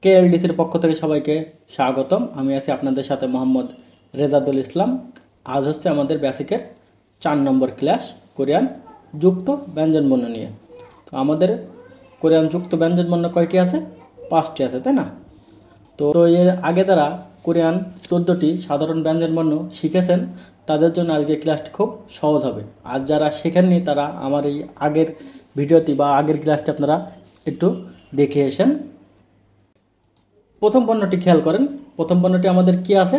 কেএলডিসির পক্ষ থেকে সবাইকে স্বাগতম। আমি আছি আপনাদের সাথে মোহাম্মদ রেজাদুল ইসলাম। আজ হচ্ছে আমাদের বেসিকের 4 নম্বর ক্লাস কোরিয়ান যুক্ত ব্যঞ্জনবর্ণ নিয়ে। তো আমাদের কোরিয়ান যুক্ত ব্যঞ্জনবর্ণ কয়টি আছে? 5টি আছে, তাই না? তো এর আগে যারা কোরিয়ান 14টি সাধারণ ব্যঞ্জনবর্ণ শিখেছেন তাদের জন্য আজকের ক্লাসটি খুব সহজ হবে। আর যারা শেখেননি তারা আমার এই আগের ভিডিওটি বা আগের ক্লাসটি আপনারা একটু দেখে এসেন। প্রথম বর্ণটি খেয়াল করেন। প্রথম বর্ণটি আমাদের কি আছে?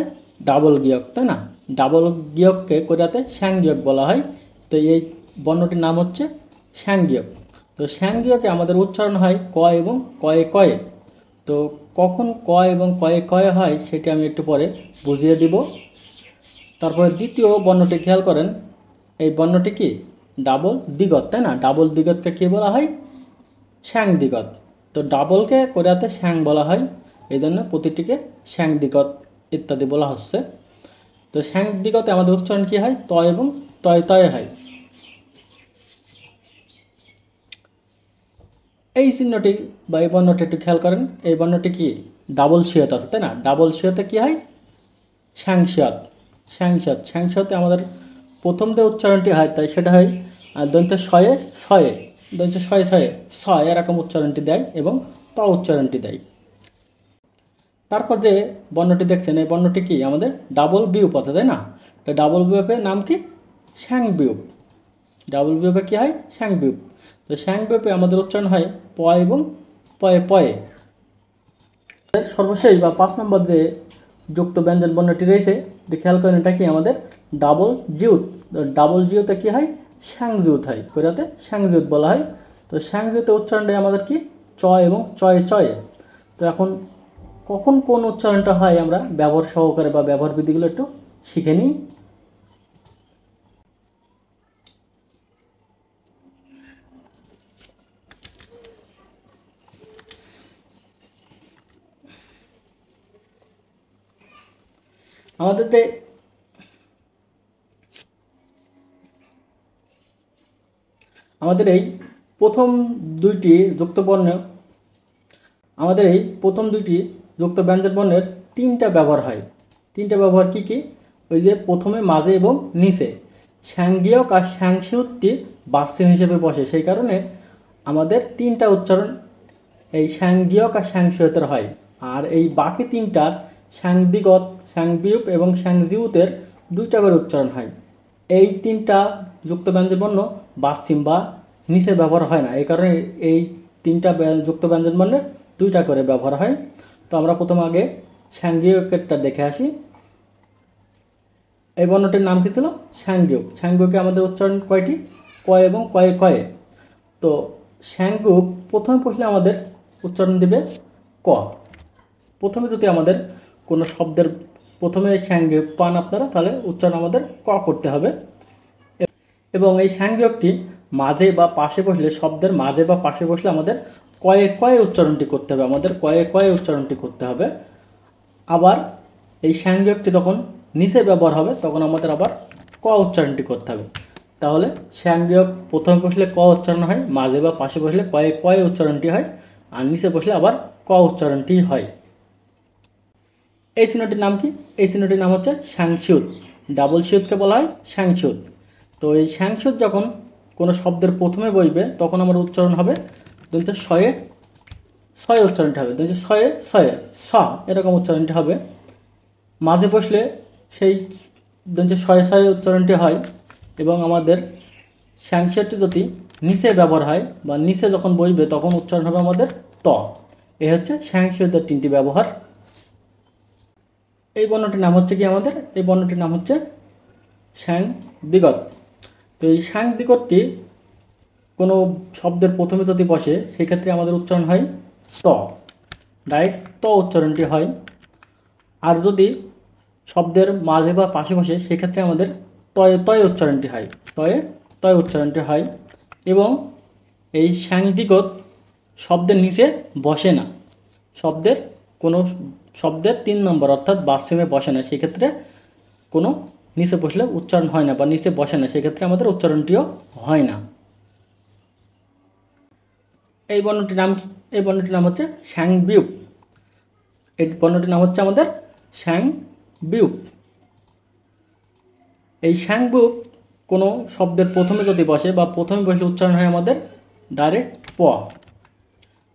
ডাবল গিয়ক, তাই না? ডাবল গিয়ককে কোরিয়াতে শ্যাংগিয়ক বলা হয়। তো এই বর্ণটির নাম হচ্ছে শ্যাংগিয়ক। তো শ্যাংগিয়কে আমাদের উচ্চারণ হয় ক এবং কয়ে কয়ে। তো কখন ক এবং কয়ে কয়ে হয় সেটি আমি একটু পরে বুঝিয়ে দিব। তারপরে দ্বিতীয় বর্ণটি খেয়াল করেন। এই বর্ণটি কি? ডাবল দ্বিগত, তাই না? ডাবল দ্বিগতকে কী বলা হয়? শ্যাং দ্বিগত। তো ডাবলকে কোরিয়াতে শ্যাং বলা হয়, এই জন্য প্রতিটিকে শ্যাং দ্বিগত ইত্যাদি বলা হচ্ছে। তো শ্যাং দ্বিগতে আমাদের উচ্চারণ কী হয়? ত এবং তয় তয় হয়। এই চিহ্নটি বা এই বর্ণটি একটু খেয়াল করেন। এই বর্ণটি কি? ডাবল শিয়ত আছে, তাই না? ডাবল শিয়তে কী হয়? শ্যাংশিয়ত। শ্যাংশিয়ত শ্যাংশিয়তে আমাদের প্রথম যে উচ্চারণটি হয় তাই সেটা হয় দন্ত্য শয়ে ছয়ে, দন্ত্য শয়ে ছয়ে ছয় এরকম উচ্চারণটি দেয় এবং ত উচ্চারণটি দেয়। তারপর যে বর্ণটি দেখছেন এই বর্ণটি কি? আমাদের ডাবল বিউপ আছে, তাই না? তো ডাবল বিউপের নাম কি? শ্যাং বিউপ। ডাবল বিউপে কী হয়? শ্যাং বিউপ। তো শ্যাং বিউপে আমাদের উচ্চারণ হয় প এবং পয়ে পয়ে। সর্বশেষ বা 5 নম্বর যে যুক্ত ব্যঞ্জন বর্ণটি রয়েছে খেয়াল করেন, এটা কি? আমাদের ডাবল জিউত। ডাবল জিউতে কী হয়? শ্যাংজিউত হয়। কোরিয়াতে শ্যাংজিউত বলা হয়। তো শ্যাংজিউতে উচ্চারণটাই আমাদের কি? চ এবং চয়ে চয়ে। তো এখন কখন কোন উচ্চারণটা হয় আমরা ব্যবহার সহকারে বা ব্যবহার বিধিগুলো একটু শিখে নিই। আমাদের এই প্রথম দুইটি যুক্ত ব্যঞ্জন বর্ণের 3টা ব্যবহার হয়। 3টা ব্যবহার কি কি? ওই যে প্রথমে, মাঝে এবং নিচে শ্যাংগিয়ক আর শ্যাংশিউতটি বাচ্চিন হিসেবে বসে, সেই কারণে আমাদের 3টা উচ্চারণ এই শ্যাংগিয়ক আর শ্যাংশিউতের হয়। আর এই বাকি 3টার শ্যাংদিগত, শ্যাংবিউপ এবং শ্যাংজিউতের 2টা করে উচ্চারণ হয়। এই 3টা যুক্ত ব্যঞ্জন বর্ণ বাচ্চিম বা নিচে ব্যবহার হয় না, এই কারণে এই 3টা যুক্ত ব্যঞ্জন বর্ণের 2টা করে ব্যবহার হয়। তো আমরা প্রথম আগে শ্যাংগিয়কেরটা দেখে আসি। এই বর্ণটির নাম কি ছিল? শ্যাংগিয়ক। শ্যাংগিয়কে আমাদের উচ্চারণ কয়টি? ক এবং কয়ে কয়ে। তো শ্যাংগিয়ক প্রথমে পড়লে আমাদের উচ্চারণ দিবে ক। প্রথমে যদি আমাদের কোনো শব্দের প্রথমে শ্যাংগিয়ক পান আপনারা, তাহলে উচ্চারণ আমাদের ক করতে হবে। এবং এই শ্যাংগিয়কটি মাঝে বা পাশে বসলে, শব্দের মাঝে বা পাশে বসলে আমাদের কয়ে কয়ে উচ্চারণটি করতে হবে, উচ্চারণটি করতে হবে। আবার এই শ্যাংগিয়কটি যখন নিচে ব্যবহার হবে তখন আমাদের আবার ক উচ্চারণটি করতে হবে। তাহলে শ্যাংগিয়ক প্রথমে বসলে ক উচ্চারণ হয়, মাঝে বা পাশে বসলে কয়ে কয়ে উচ্চারণটি হয়, আর নিচে বসলে আবার ক উচ্চারণটি হয়। এই চিহ্নটির নাম কি? এই চিহ্নটির নাম হচ্ছে শ্যাংশিউত। ডাবল শিউতকে বলা হয় শ্যাংশিউত। তো এই শ্যাংশিউত যখন কোনো শব্দের প্রথমে বসবে তখন আমার উচ্চারণ হবে দন্ত্য শয়ে ছয় উচ্চারণটি হবে, দন্ত্য শয়ে ছয়ে স এরকম উচ্চারণটি হবে। মাঝে বসলে সেই দন্ত্য শয়ে ছয় উচ্চারণটি হয়। এবং আমাদের শ্যাংশিউতটি যদি নিচে ব্যবহার হয় বা নিচে যখন বসবে তখন উচ্চারণ হবে আমাদের ত। এ হচ্ছে শ্যাংশিউতের 3টি ব্যবহার। এই বর্ণটির নাম হচ্ছে কি? আমাদের এই বর্ণটির নাম হচ্ছে শ্যাং দ্বিগত। তো এই শ্যাং দ্বিগতটি কোনো শব্দের প্রথমে যদি বসে সেক্ষেত্রে আমাদের উচ্চারণ হয় ত, ডাইরেক্ট ত উচ্চারণটি হয়। আর যদি শব্দের মাঝে বা পাশে বসে সেক্ষেত্রে আমাদের তয়ে তয় উচ্চারণটি হয়, তয় উচ্চারণটি হয়। এবং এই শ্যাং দ্বিগত শব্দের নিচে বসে না, শব্দের 3 নম্বর অর্থাৎ বাচ্চিমে বসে না, সেক্ষেত্রে কোনো নিচে বসলে উচ্চারণ হয় না বা নিচে বসে না, সেক্ষেত্রে আমাদের উচ্চারণটিও হয় না। এই বর্ণটির নাম কি? এই বর্ণটির নাম হচ্ছে শ্যাংবিউপ। এই বর্ণটির নাম হচ্ছে আমাদের শ্যাং বিউক। এই শ্যাং বিউক কোনো শব্দের প্রথমে যদি বসে বা প্রথমে বসলে উচ্চারণ হয় আমাদের ডাইরেক্ট প,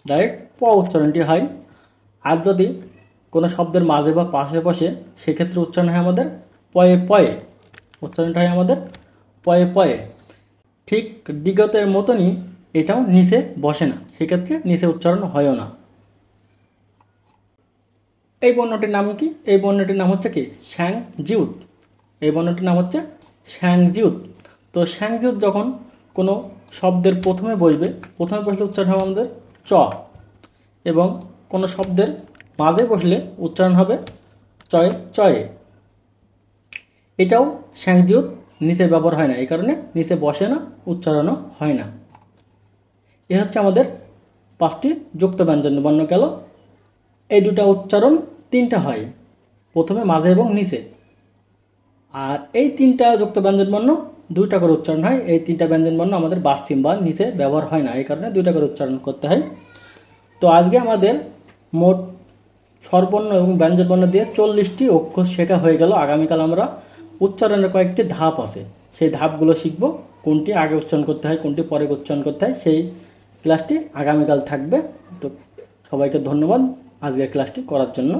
ডাইরেক্ট প উচ্চারণটি হয়। আর যদি কোনো শব্দের মাঝে বা পাশে বসে সেক্ষেত্রে উচ্চারণ হয় আমাদের পয়ে পয়ে, উচ্চারণটা হয় আমাদের পয়ে পয়ে। ঠিক দ্বিগতের মতনই এটাও নিচে বসে না, সেক্ষেত্রে নিচে উচ্চারণ হয়ও না। এই বর্ণটির নাম কি? এই বর্ণটির নাম হচ্ছে কি শ্যাং জিউত। এই বর্ণটির নাম হচ্ছে শ্যাং জিউত। তো শ্যাং জিউত যখন কোনো শব্দের প্রথমে বসবে, প্রথমে বসলে উচ্চারণ হবে আমাদের চ, এবং কোনো শব্দের মাঝে বসলে উচ্চারণ হবে চয়ে চয়ে। এটাও শ্যাং জিউত নিচে ব্যবহার হয় না, এই কারণে নিচে বসে না, উচ্চারণও হয় না। এ হচ্ছে আমাদের 5টি যুক্ত ব্যঞ্জন বর্ণ গেল। এই দুটা উচ্চারণ 3টা হয়, প্রথমে মাঝে এবং নিচে। আর এই 3টা যুক্ত ব্যঞ্জন বর্ণ 2টা করে উচ্চারণ হয়। এই 3টা ব্যঞ্জন বর্ণ আমাদের বাসচিম বা নিচে ব্যবহার হয় না, এই কারণে 2টা করে উচ্চারণ করতে হয়। তো আজকে আমাদের মোট স্বরবর্ণ এবং ব্যঞ্জনবর্ণ দিয়ে 40টি অক্ষর শেখা হয়ে গেল। আগামীকাল আমরা উচ্চারণের কয়েকটি ধাপ আছে, সেই ধাপগুলো শিখব। কোনটি আগে উচ্চারণ করতে হয়, কোনটি পরে উচ্চারণ করতে হয়, সেই ক্লাসটি আগামীকাল থাকবে। তো সবাইকে ধন্যবাদ আজকের ক্লাসটি করার জন্য।